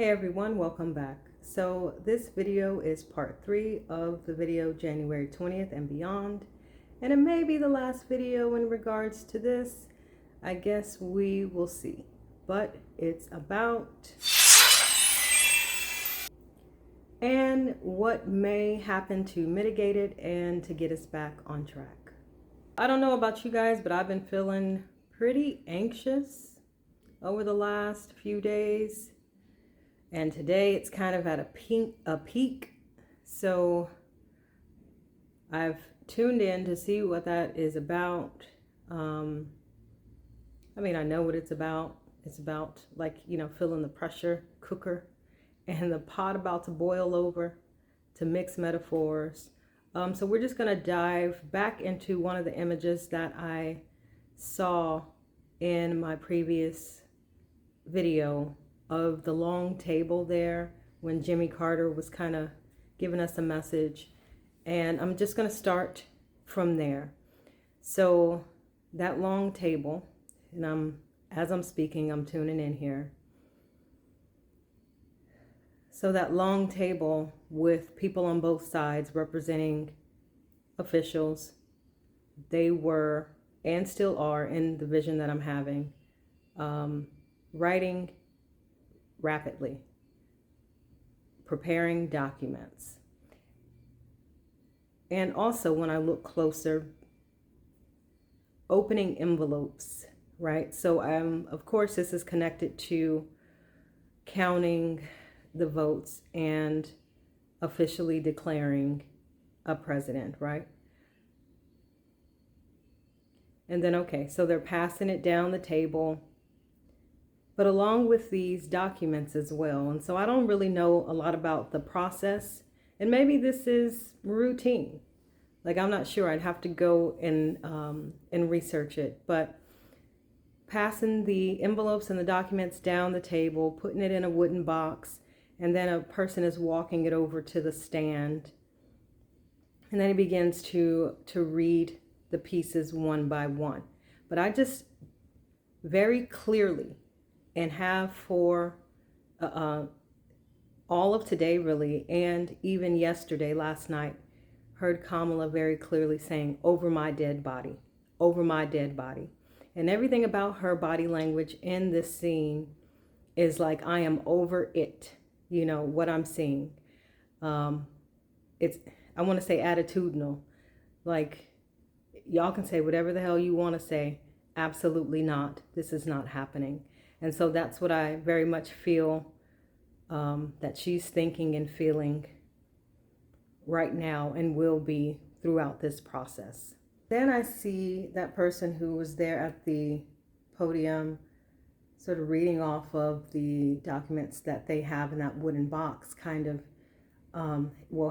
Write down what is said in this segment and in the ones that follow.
Hey everyone, welcome back. So this video is part 3 of the video January 20th and beyond. And it may be the last video in regards to this. I guess we will see. But it's about and what may happen to mitigate it and to get us back on track. I don't know about you guys, but I've been feeling pretty anxious over the last few days. And today it's kind of at a peak. So I've tuned in to see what that is about. I know what it's about. It's about, like, feeling the pressure cooker and the pot about to boil over, to mix metaphors. So we're just going to dive back into one of the images that I saw in my previous video of the long table there when Jimmy Carter was kind of giving us a message. And I'm just going to start from there. So that long table, and as I'm speaking, I'm tuning in here. So that long table with people on both sides representing officials, they were and still are, in the vision that I'm having, writing rapidly, preparing documents. And also, when I look closer, opening envelopes, right? So of course, this is connected to counting the votes and officially declaring a president, right? And then, okay, so they're passing it down the table, but along with these documents as well. And so I don't really know a lot about the process, and maybe this is routine. Like, I'm not sure. I'd have to go and research it. But passing the envelopes and the documents down the table, putting it in a wooden box, and then a person is walking it over to the stand. And then he begins to read the pieces one by one. But I just very clearly, and have for all of today really, and even yesterday, last night, heard Kamala very clearly saying, "Over my dead body, over my dead body." And everything about her body language in this scene is like, I am over it, what I'm seeing. It's, I want to say attitudinal. Like, y'all can say whatever the hell you want to say. Absolutely not. This is not happening. And so that's what I very much feel that she's thinking and feeling right now, and will be throughout this process. Then I see that person who was there at the podium sort of reading off of the documents that they have in that wooden box, kind of,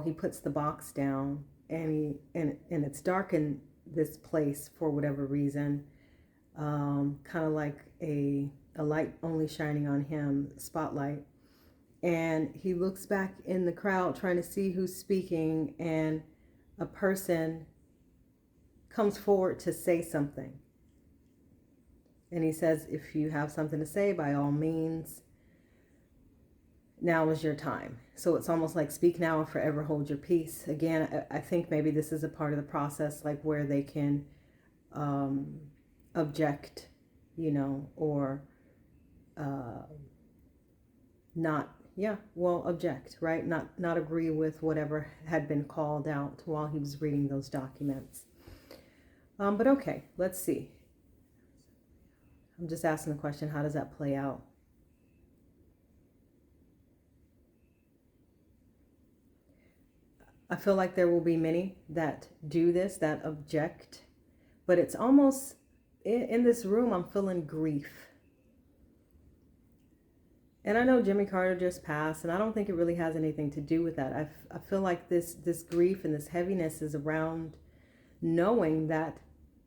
he puts the box down, and it's dark in this place for whatever reason, kind of like a light only shining on him, spotlight. And he looks back in the crowd trying to see who's speaking, and a person comes forward to say something. And he says, "If you have something to say, by all means, now is your time." So it's almost like, speak now or forever hold your peace. Again, I think maybe this is a part of the process, like where they can object, or not, object, right? Not agree with whatever had been called out while he was reading those documents. But okay, let's see. I'm just asking the question, how does that play out? I feel like there will be many that do this, that object, but it's almost, in this room, I'm feeling grief. And I know Jimmy Carter just passed, and I don't think it really has anything to do with that. I feel like this grief and this heaviness is around knowing that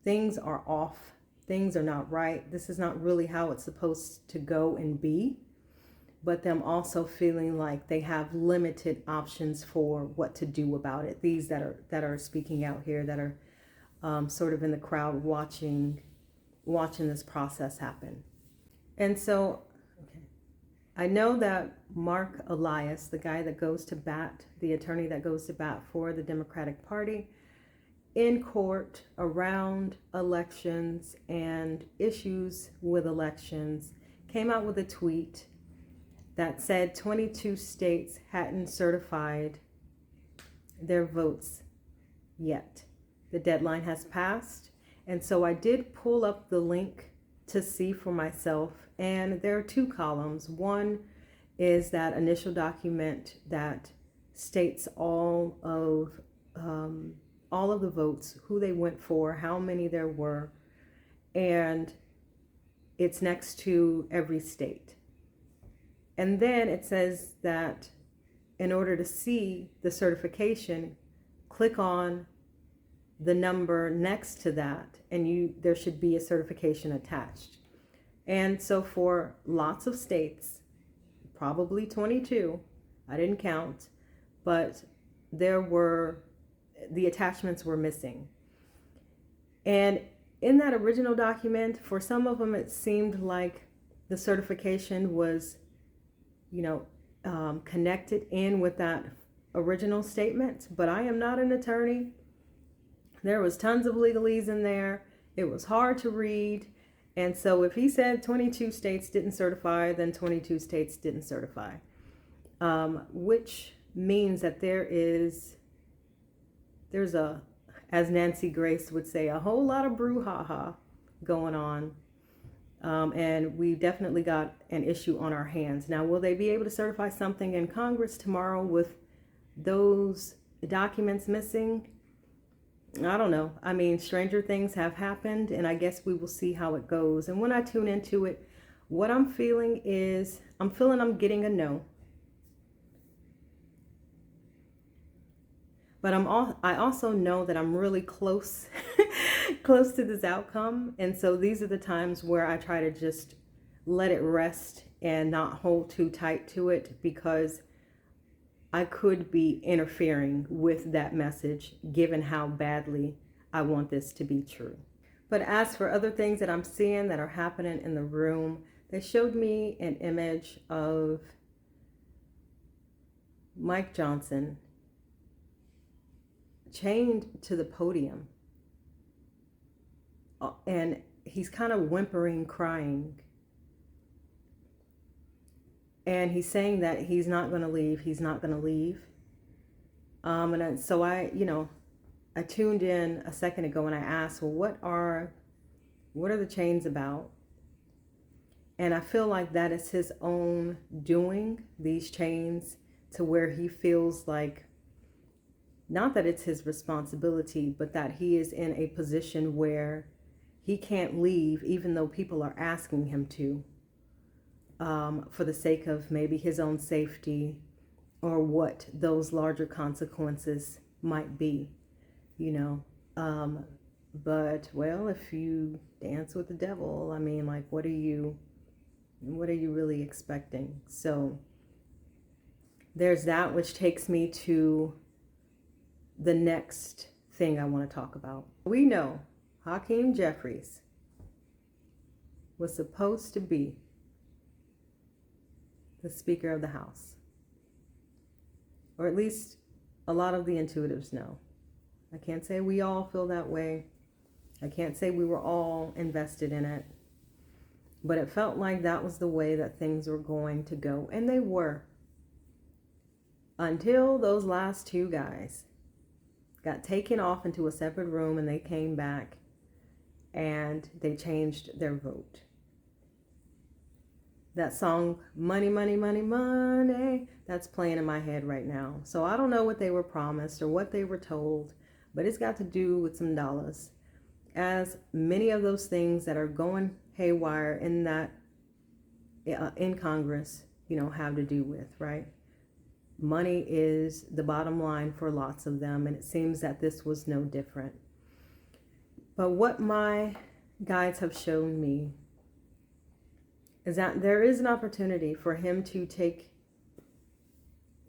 things are off, things are not right. This is not really how it's supposed to go and be, but them also feeling like they have limited options for what to do about it. These that are speaking out here, that are sort of in the crowd watching this process happen. And so I know that Mark Elias, the guy that goes to bat, the attorney that goes to bat for the Democratic Party, in court around elections and issues with elections, came out with a tweet that said 22 states hadn't certified their votes yet. The deadline has passed. And so I did pull up the link to see for myself. And there are two columns. One is that initial document that states all of the votes, who they went for, how many there were, and it's next to every state. And then it says that in order to see the certification, click on the number next to that, and there should be a certification attached. And so for lots of states, probably 22, I didn't count, but the attachments were missing. And in that original document, for some of them, it seemed like the certification was, connected in with that original statement. But I am not an attorney. There was tons of legalese in there. It was hard to read. And so if he said 22 states didn't certify, then 22 states didn't certify, which means that there's as Nancy Grace would say, a whole lot of brouhaha going on. And we definitely got an issue on our hands. Now, will they be able to certify something in Congress tomorrow with those documents missing? I don't know. I mean, stranger things have happened, and I guess we will see how it goes. And when I tune into it, what I'm feeling is, I'm getting a no. But I also know that I'm really close to this outcome. And so these are the times where I try to just let it rest and not hold too tight to it, because I could be interfering with that message given how badly I want this to be true. But as for other things that I'm seeing that are happening in the room, they showed me an image of Mike Johnson chained to the podium, and he's kind of whimpering, crying, and he's saying that he's not going to leave. So I tuned in a second ago and I asked, well, what are the chains about? And I feel like that is his own doing, these chains, to where he feels like, not that it's his responsibility, but that he is in a position where he can't leave, even though people are asking him to, for the sake of maybe his own safety or what those larger consequences might be, But, well, if you dance with the devil, I mean, like, what are you really expecting? So there's that, which takes me to the next thing I want to talk about. We know Hakeem Jeffries was supposed to be the Speaker of the House, or at least a lot of the intuitives know. I can't say we all feel that way. I can't say we were all invested in it, but it felt like that was the way that things were going to go, and they were, until those last two guys got taken off into a separate room and they came back and they changed their vote. That song, Money, Money, Money, Money, that's playing in my head right now. So I don't know what they were promised or what they were told, but it's got to do with some dollars. As many of those things that are going haywire in Congress, have to do with, right? Money is the bottom line for lots of them, and it seems that this was no different. But what my guides have shown me is that there is an opportunity for him to take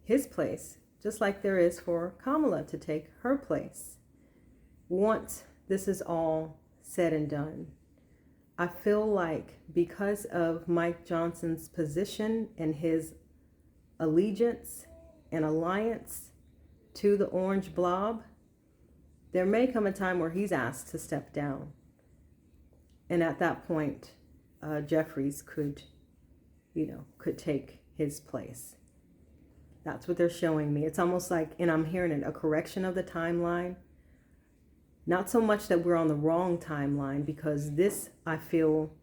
his place, just like there is for Kamala to take her place. Once this is all said and done, I feel like because of Mike Johnson's position and his allegiance and alliance to the orange blob, there may come a time where he's asked to step down. And at that point, Jeffries could take his place. That's what they're showing me. It's almost like, and I'm hearing it, a correction of the timeline. Not so much that we're on the wrong timeline, because this, I feel,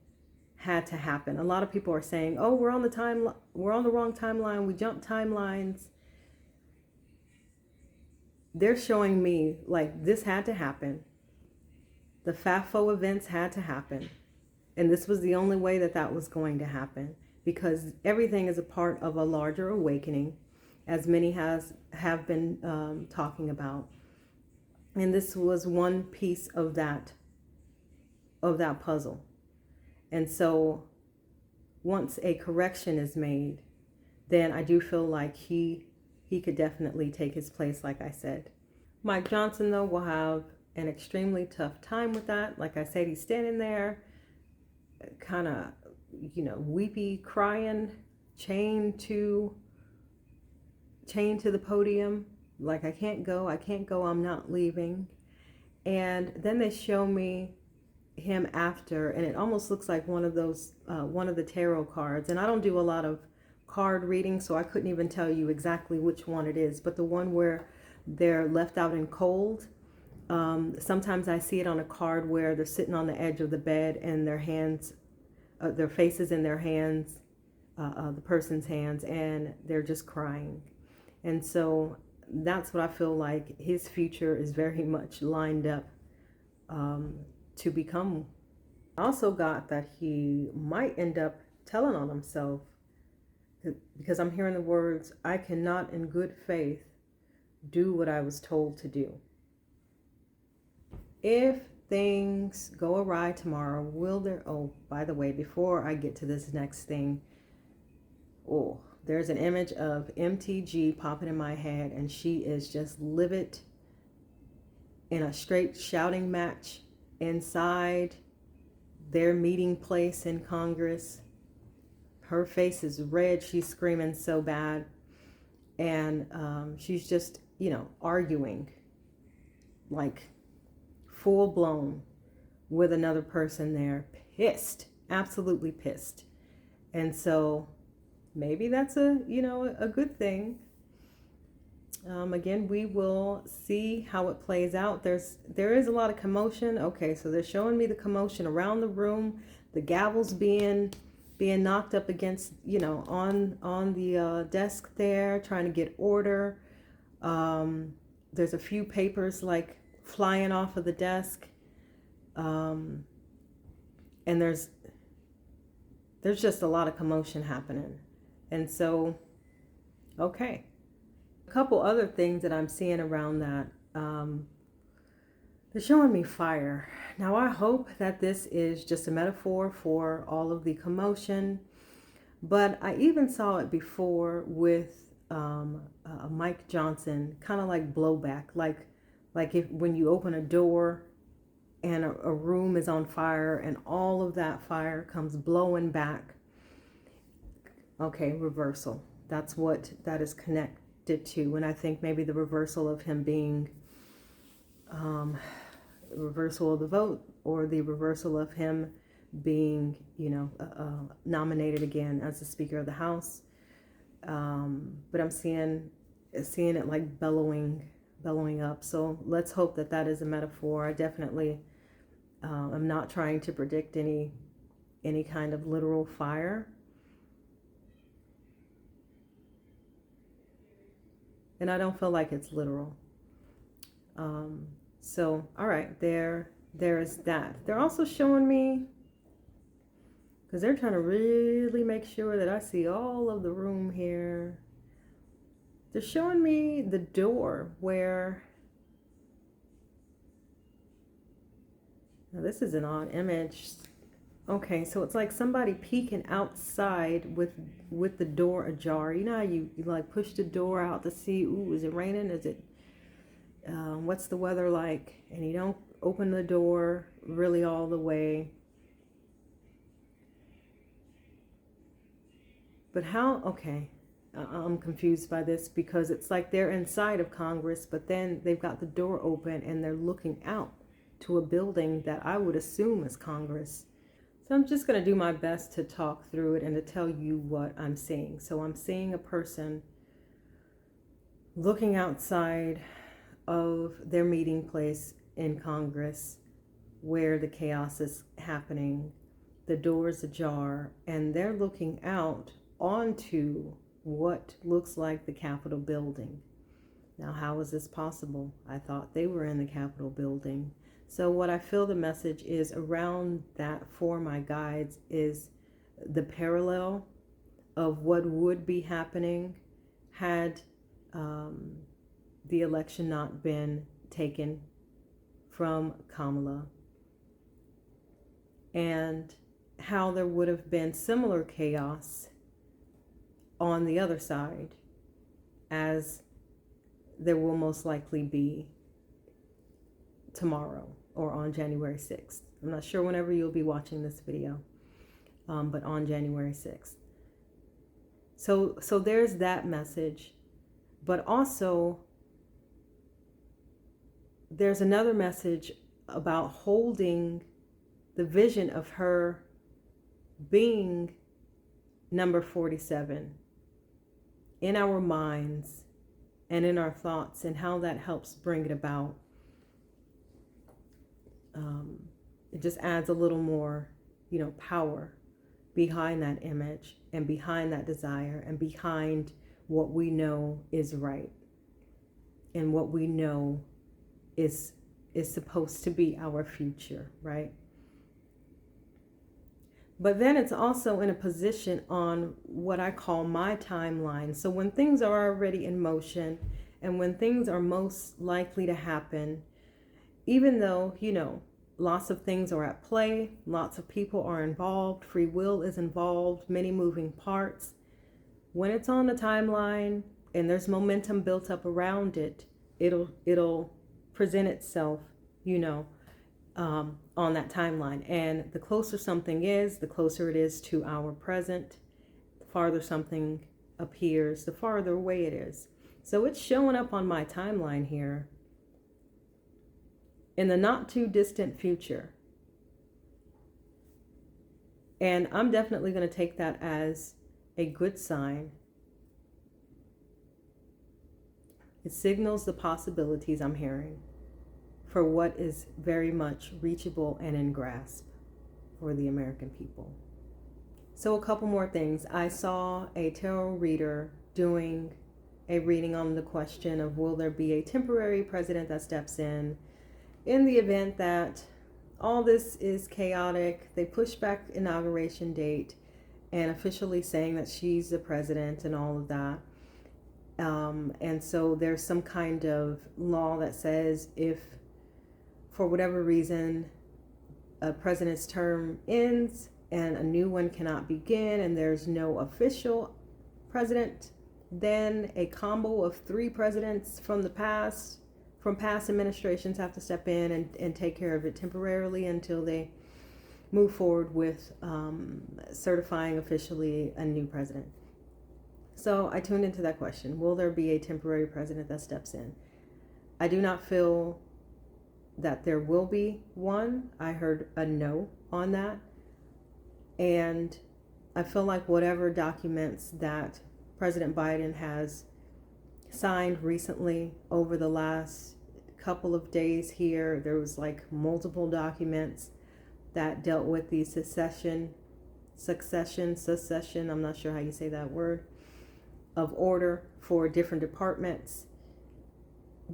had to happen. A lot of people are saying, "Oh, we're on the wrong timeline. We jumped timelines." They're showing me like this had to happen. The FAFO events had to happen, and this was the only way that was going to happen, because everything is a part of a larger awakening, as many have been talking about. And this was one piece of that puzzle. And so once a correction is made, then I do feel like he could definitely take his place, like I said. Mike Johnson, though, will have an extremely tough time with that. Like I said, he's standing there kind of, weepy, crying, chained to the podium. Like, I can't go, I'm not leaving. And then they show me him after, and it almost looks like one of the tarot cards. And I don't do a lot of card reading, so I couldn't even tell you exactly which one it is, but the one where they're left out in cold. Sometimes I see it on a card where they're sitting on the edge of the bed and their hands, their faces in their hands, the person's hands, and they're just crying. And so that's what I feel like his future is very much lined up to become. I also got that he might end up telling on himself, because I'm hearing the words, "I cannot in good faith do what I was told to do." If things go awry tomorrow, will there... Oh, by the way, before I get to this next thing, there's an image of MTG popping in my head, and she is just livid in a straight shouting match inside their meeting place in Congress. Her face is red. She's screaming so bad. And she's just, arguing like full blown with another person there, pissed, absolutely pissed. And so maybe that's a good thing. Again, we will see how it plays out. There is a lot of commotion. Okay, so they're showing me the commotion around the room, the gavels being knocked up against, on the desk there, trying to get order. There's a few papers like flying off of the desk. And there's just a lot of commotion happening. And so, okay. A couple other things that I'm seeing around that. They're showing me fire. Now, I hope that this is just a metaphor for all of the commotion. But I even saw it before with Mike Johnson, kind of like blowback. Like when you open a door and a room is on fire and all of that fire comes blowing back. Okay, reversal. That's what that is connected to. And I think maybe the reversal of him being reversal of the vote, or the reversal of him being, nominated again as the Speaker of the House. But I'm seeing it like bellowing up. So let's hope that is a metaphor. I definitely am not trying to predict any kind of literal fire. And I don't feel like it's literal. So, all right, there is that. They're also showing me, because they're trying to really make sure that I see all of the room here. They're showing me the door where, now this is an odd image. Okay, so it's like somebody peeking outside with the door ajar. You know how you like push the door out to see, ooh, is it raining? Is it, what's the weather like? And you don't open the door really all the way. But how, okay, I'm confused by this because it's like they're inside of Congress, but then they've got the door open and they're looking out to a building that I would assume is Congress. So I'm just going to do my best to talk through it and to tell you what I'm seeing. So I'm seeing a person looking outside of their meeting place in Congress where the chaos is happening. The door's ajar and they're looking out onto what looks like the Capitol building. Now, how is this possible? I thought they were in the Capitol building. So what I feel the message is around that for my guides is the parallel of what would be happening had the election not been taken from Kamala, and how there would have been similar chaos on the other side as there will most likely be tomorrow or on January 6th. I'm not sure whenever you'll be watching this video, but on January 6th. So there's that message, but also there's another message about holding the vision of her being number 47 in our minds and in our thoughts, and how that helps bring it about. It just adds a little more, power behind that image and behind that desire and behind what we know is right and what we know is supposed to be our future, right? But then it's also in a position on what I call my timeline. So when things are already in motion and when things are most likely to happen, even though, lots of things are at play, lots of people are involved, free will is involved, many moving parts. When it's on the timeline and there's momentum built up around it, it'll present itself, on that timeline. And the closer something is, the closer it is to our present. The farther something appears, the farther away it is. So it's showing up on my timeline here in the not too distant future. And I'm definitely going to take that as a good sign. It signals the possibilities I'm hearing for what is very much reachable and in grasp for the American people. So a couple more things. I saw a tarot reader doing a reading on the question of, will there be a temporary president that steps in the event that all this is chaotic? They push back inauguration date and officially saying that she's the president and all of that. And so there's some kind of law that says if for whatever reason a president's term ends and a new one cannot begin and there's no official president, then a combo of 3 presidents from past administrations have to step in and take care of it temporarily until they move forward with certifying officially a new president. So I tuned into that question. Will there be a temporary president that steps in? I do not feel that there will be one. I heard a no on that. And I feel like whatever documents that President Biden has signed recently over the last couple of days here, there was like multiple documents that dealt with the succession, I'm not sure how you say that word, of order for different departments.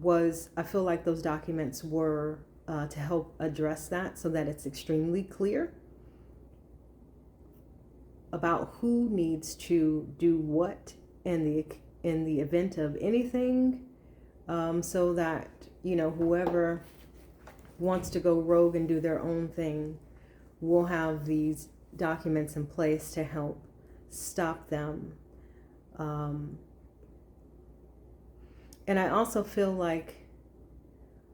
I feel like those documents were to help address that so that it's extremely clear about who needs to do what in the event of anything, so that whoever wants to go rogue and do their own thing will have these documents in place to help stop them. And I also feel like,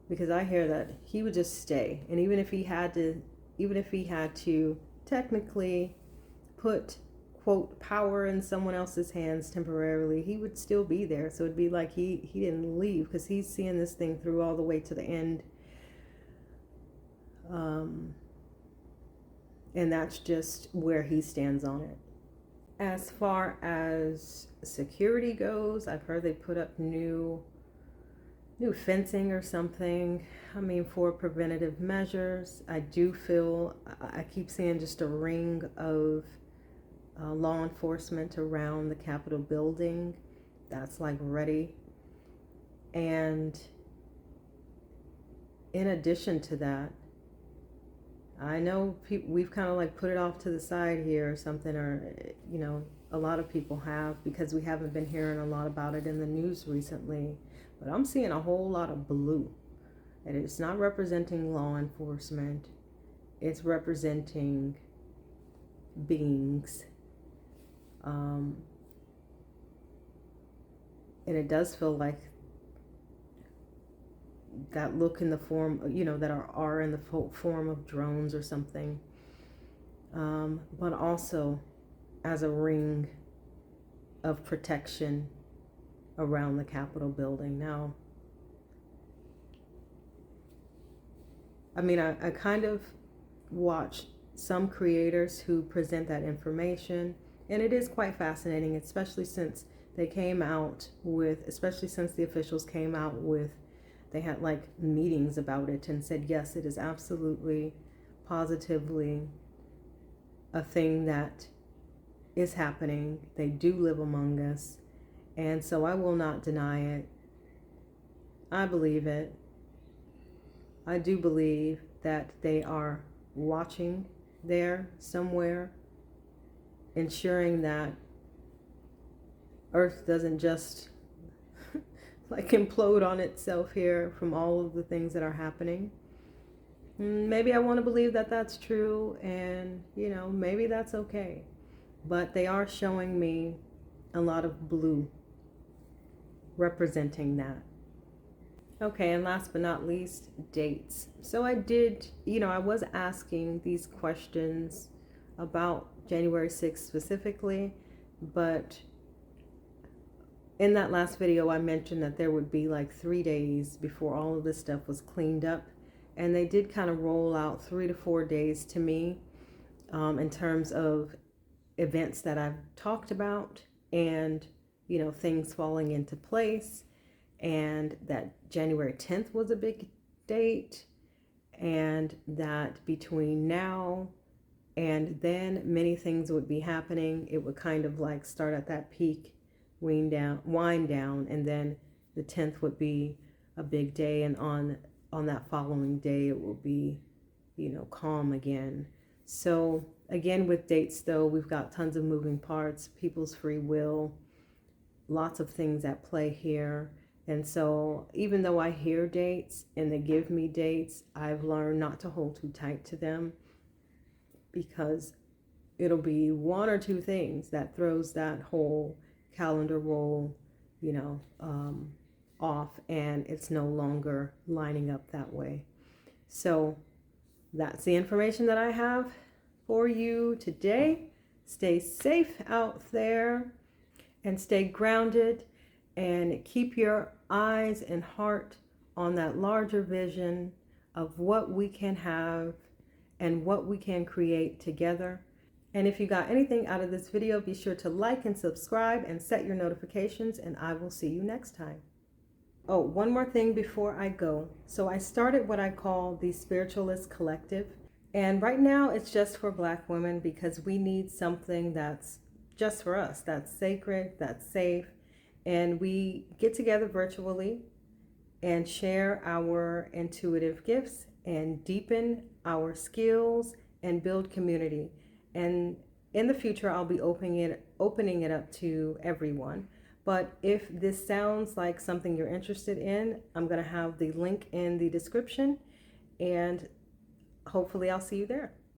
because I hear that he would just stay, and even if he had to technically put quote, power in someone else's hands temporarily, he would still be there. So it'd be like he didn't leave, because he's seeing this thing through all the way to the end. And that's just where he stands on it. As far as security goes, I've heard they put up new fencing or something. I mean, for preventative measures. I do feel, I keep seeing just a ring of law enforcement around the Capitol building that's like ready. And in addition to that, I know we've kind of like put it off to the side here or something, or, you know, a lot of people have, because we haven't been hearing a lot about it in the news recently. But I'm seeing a whole lot of blue. And it's not representing law enforcement. It's representing beings. And it does feel like that look in the form, you know, that are in the form of drones or something. But also as a ring of protection around the Capitol building. Now, I mean, I kind of watch some creators who present that information, and it is quite fascinating, especially since they came out with, especially since the officials came out with, they had like meetings about it and said, yes, it is absolutely, positively a thing that is happening. They do live among us. And so I will not deny it. I believe it. I do believe that they are watching there somewhere, ensuring that Earth doesn't just like implode on itself here from all of the things that are happening. Maybe I want to believe that that's true, and, you know, maybe that's okay. But they are showing me a lot of blue representing that. Okay, and last but not least, dates. So I did, you know, I was asking these questions about January 6th specifically, but in that last video, I mentioned that there would be like 3 days before all of this stuff was cleaned up. And they did kind of roll out 3 to 4 days to me in terms of events that I've talked about, and, you know, things falling into place. And that January 10th was a big date, and that between now and then many things would be happening. It would kind of like start at that peak, wind down, and then the 10th would be a big day, and on that following day it will be, you know, calm again. So again, with dates though, we've got tons of moving parts, people's free will, lots of things at play here. And so even though I hear dates and they give me dates, I've learned not to hold too tight to them, because it'll be one or two things that throws that whole calendar roll, you know, off, and it's no longer lining up that way. So that's the information that I have for you today. Stay safe out there and stay grounded, and keep your eyes and heart on that larger vision of what we can have and what we can create together. And if you got anything out of this video, be sure to like and subscribe and set your notifications, and I will see you next time. Oh, one more thing before I go. So I started what I call the Spiritualist Collective. And right now it's just for Black women, because we need something that's just for us, that's sacred, that's safe. And we get together virtually and share our intuitive gifts and deepen our skills and build community. And in the future, I'll be opening it up to everyone. But if this sounds like something you're interested in, I'm going to have the link in the description, and hopefully I'll see you there.